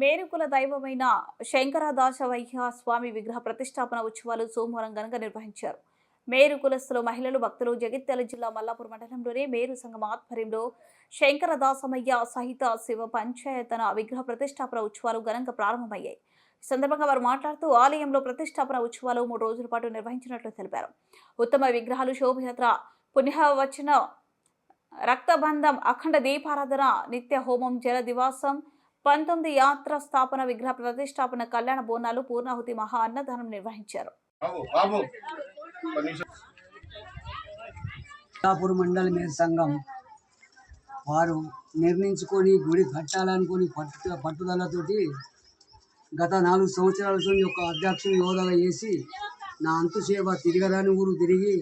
మేరుకుల దైవమైన శంకరదాసవయ్య స్వామి విగ్రహ ప్రతిష్టాపన ఉత్సవాలు సోమవారం ఘనంగా నిర్వహించారు. మేరు కులస్తులు, మహిళలు, భక్తులు జగిత్యాల జిల్లా మల్లాపూర్ మండలంలోని మేరు సంఘం ఆధ్వర్యంలో శంకరదాసమయ్య సహిత శివ పంచాయతన విగ్రహ ప్రతిష్టాపన ఉత్సవాలు ఘనంగా ప్రారంభమయ్యాయి. ఈ సందర్భంగా వారు మాట్లాడుతూ ఆలయంలో ప్రతిష్టాపన ఉత్సవాలు 3 రోజుల పాటు నిర్వహించినట్లు తెలిపారు. ఉత్తమ విగ్రహాలు, శోభయాత్ర, పుణ్యవచన, రక్తబంధం, అఖండ దీపారాధన, నిత్య హోమం, జల దివాసం, 19 యాత్ర స్థాపన, విగ్రహ ప్రతిష్టాపన, కళ్యాణ బోనాలు, పూర్ణాహుతి, మహా అన్నదానం నిర్వహించారు. మల్లాపూర్ మండల మేరు సంఘం వారు నిర్ణయించుకొని గుడి కట్టాలనుకుని పట్టుదలతోటి గత 4 సంవత్సరాల నుంచి ఒక అధ్యక్షుని హోదాగా చేసి నా అంతు సేవ తిరగరాని ఊరు తిరిగి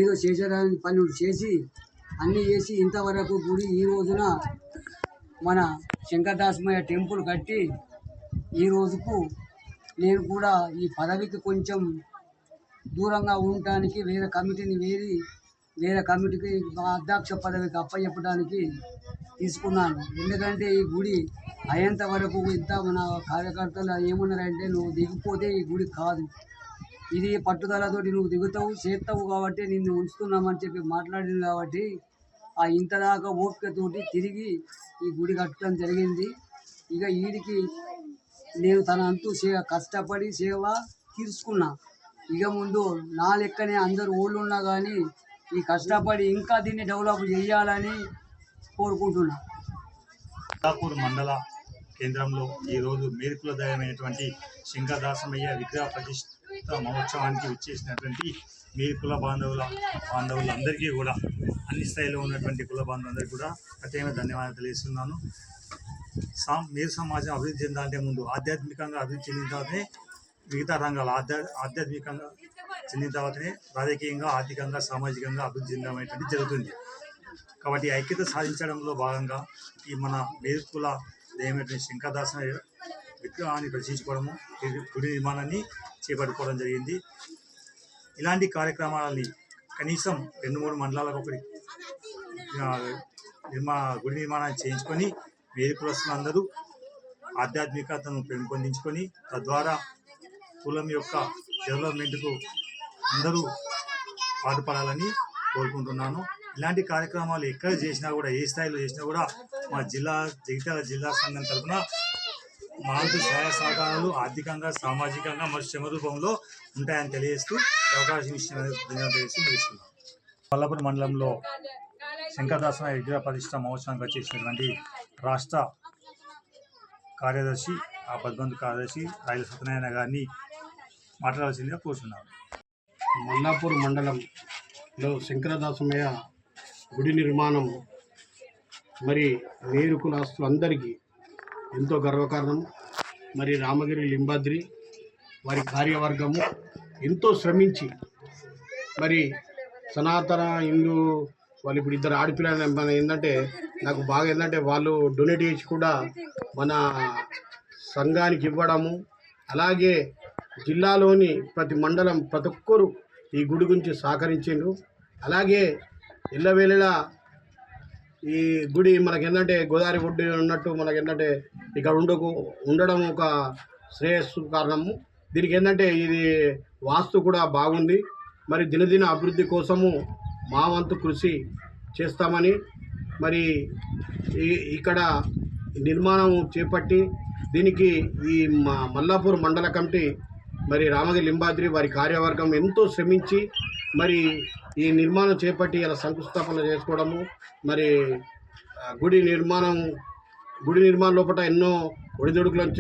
ఏదో చేసేదాని పనులు చేసి అన్నీ చేసి ఇంతవరకు గుడి ఈ రోజున మన శంకరదాసమయ్య టెంపుల్ కట్టి ఈ రోజుకు నేను కూడా ఈ పదవికి కొంచెం దూరంగా ఉండటానికి వేరే కమిటీకి అధ్యక్ష పదవికి అప్పచెప్పడానికి తీసుకున్నాను. ఎందుకంటే ఈ గుడి అయ్యేంత వరకు ఇంత మన కార్యకర్తలు ఏమన్నారంటే, నువ్వు దిగిపోతే ఈ గుడి కాదు, ఇది పట్టుదలతోటి నువ్వు దిగుతావు చేస్తావు కాబట్టి నిన్ను ఉంచుతున్నామని చెప్పి మాట్లాడింది. కాబట్టి ఆ ఇంతదాకా ఓపికతోటి తిరిగి ఈ గుడి కట్టడం జరిగింది. ఇక వీడికి నేను తన అంతు కష్టపడి సేవ తీర్చుకున్నా. ఇక ముందు నా లెక్కనే అందరూ ఊళ్ళు ఉన్నా కానీ ఈ కష్టపడి ఇంకా దీన్ని డెవలప్ చేయాలని కోరుకుంటున్నా. మల్లాపూర్ మండల కేంద్రంలో ఈరోజు మేరుకుల దైవమైనటువంటి శంకరదాసమయ్య విగ్రహ ప్రతిష్ఠ మహోత్సవానికి విచ్చేసినటువంటి మేరుకుల బాంధవులందరికీ కూడా, అన్ని స్థాయిలో ఉన్నటువంటి కుల బాంధవులందరికీ కూడా ప్రత్యేకంగా ధన్యవాదాలు తెలియజేస్తున్నాను. మేరు సమాజం అభివృద్ధి చెందాలంటే ముందు ఆధ్యాత్మికంగా అభివృద్ధి చెందిన తర్వాతనే మిగతా రంగాలు ఆధ్యాత్మికంగా చెందిన తర్వాతనే రాజకీయంగా, ఆర్థికంగా, సామాజికంగా అభివృద్ధి చెందడం జరుగుతుంది. కాబట్టి ఐక్యత సాధించడంలో భాగంగా ఈ మన మేరుకుల దైవమైనటువంటి శంకరదాసమయ్య విగ్రహాన్ని ప్రదర్శించుకోవడము, గుడి నిర్మాణాన్ని చేపట్టుకోవడం జరిగింది. ఇలాంటి కార్యక్రమాలని కనీసం 2-3 మండలాలకు ఒకటి గుడి నిర్మాణాన్ని చేయించుకొని మేరు కులస్తులందరూ ఆధ్యాత్మికతను పెంపొందించుకొని తద్వారా కులం యొక్క డెవలప్మెంట్కు అందరూ పాటుపడాలని కోరుకుంటున్నాను. ఇలాంటి కార్యక్రమాలు ఎక్కడ చేసినా కూడా, ఏ స్థాయిలో చేసినా కూడా మా జగిత్యాల జిల్లా సంఘం తరఫున మా సహాయ సహకారాలు ఆర్థికంగా, సామాజికంగా మరియు శ్రమ రూపంలో ఉంటాయని తెలియజేస్తూ అవకాశం తెలియజేస్తూ ముగిస్తున్నాను. మల్లాపూర్ మండలంలో శంకరదాసమయ్య విగ్రహ ప్రతిష్ఠ మహోత్సవానికి వచ్చేసినటువంటి రాష్ట్ర కార్యదర్శి, ఆ పద్మంది కార్యదర్శి రాయల సత్యనారాయణ గారిని మాట్లాడాల్సిందిగా కోరుతున్నాను. మల్లాపూర్ మండలంలో శంకరదాసమయ్య గుడి నిర్మాణం మరి మేరు కులస్తులందరికీ ఎంతో గర్వకారణం. మరి రామగిరి లింబాద్రి వారి కార్యవర్గము ఎంతో శ్రమించి మరి సనాతన హిందూ వాళ్ళు ఇప్పుడు 2 ఆడపిల్లలు మన ఏంటంటే నాకు బాగా ఏంటంటే వాళ్ళు డొనేట్ చేసి కూడా మన సంఘానికి ఇవ్వడము, అలాగే జిల్లాలోని ప్రతి మండలం ప్రతి ఒక్కరు ఈ గుడి గురించి సహకరించిండ్రు. అలాగే ఎల్లవేళలా ఈ గుడి మనకేంటంటే గోదావరి ఒడ్డు ఉన్నట్టు మనకేంటంటే ఇక్కడ ఉండడం ఒక శ్రేయస్సు కారణము. దీనికి ఏంటంటే ఇది వాస్తు కూడా బాగుంది. మరి దినదిన అభివృద్ధి కోసము మా వంతు కృషి చేస్తామని మరి ఇక్కడ నిర్మాణం చేపట్టి దీనికి ఈ మల్లాపూర్ మండల కమిటీ మరి రామగిరి లింబాద్రి వారి కార్యవర్గం ఎంతో శ్రమించి మరి ఈ నిర్మాణం చేపట్టి ఇలా శంకుస్థాపన చేసుకోవడము, మరి గుడి నిర్మాణం లోపల ఎన్నో ఒడిదుడుకులను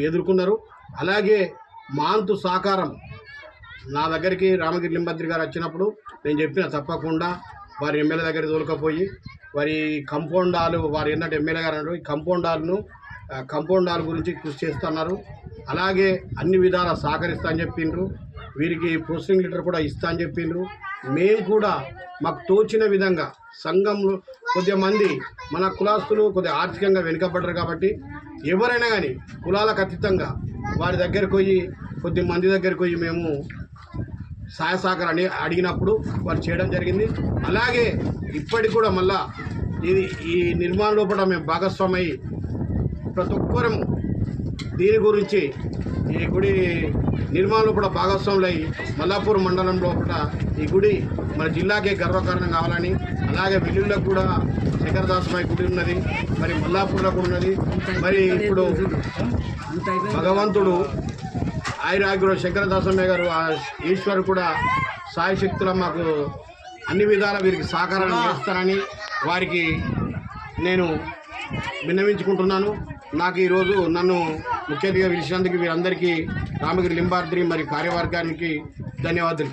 ఎదుర్కొన్నారు. అలాగే మాంతు సహకారం నా దగ్గరికి రామగిరి లింబాద్రి గారు వచ్చినప్పుడు నేను చెప్పిన తప్పకుండా వారి ఎమ్మెల్యే దగ్గర తోలుకపోయి వారి కంపౌండాలు, వారు ఏంటంటే ఎమ్మెల్యే గారు అన్నారు, ఈ కంపౌండ్ హాల్ గురించి కృషి చేస్తున్నారు. అలాగే అన్ని విధాలా సహకరిస్తా అని చెప్పిండ్రు. వీరికి పోస్టింగ్ లెటర్ కూడా ఇస్తా అని చెప్పిండ్రు. మేము కూడా మాకు తోచిన విధంగా సంఘంలో కొద్దిగా మంది మన కులాస్తులు కొద్దిగా ఆర్థికంగా వెనుకబడ్డారు కాబట్టి ఎవరైనా కానీ కులాలకు అతీతంగా వారి దగ్గరకు పోయి కొద్ది మంది దగ్గరకు పోయి మేము సహాయ సహకారాన్ని అడిగినప్పుడు వారు చేయడం జరిగింది. అలాగే ఇప్పటికి కూడా మళ్ళా ఈ నిర్మాణ లోపల మేము భాగస్వామై ప్రతి ఒక్కరము దీని గురించి ఈ గుడి నిర్మాణంలో కూడా భాగస్వాములై మల్లాపూర్ మండలంలో కూడా ఈ గుడి మన జిల్లాకే గర్వకారణం కావాలని, అలాగే వెల్లుల్లో కూడా శంకరదాసమయ్య గుడి ఉన్నది, మరి మల్లాపూర్లో కూడా ఉన్నది. మరి ఇప్పుడు భగవంతుడు ఆయురాగ్యుడు శంకరదాసమయ్య గారు ఆ ఈశ్వరు కూడా సాయశక్తుల మాకు అన్ని విధాలా వీరికి సహకారం చేస్తారని వారికి నేను విన్నవించుకుంటున్నాను. నాకు ఈరోజు నన్ను ముఖ్య అతిథిగా పిలిచినందుకు వీరందరికీ రామగిరి లింబాద్రి మరి కార్యవర్గానికి ధన్యవాదాలు.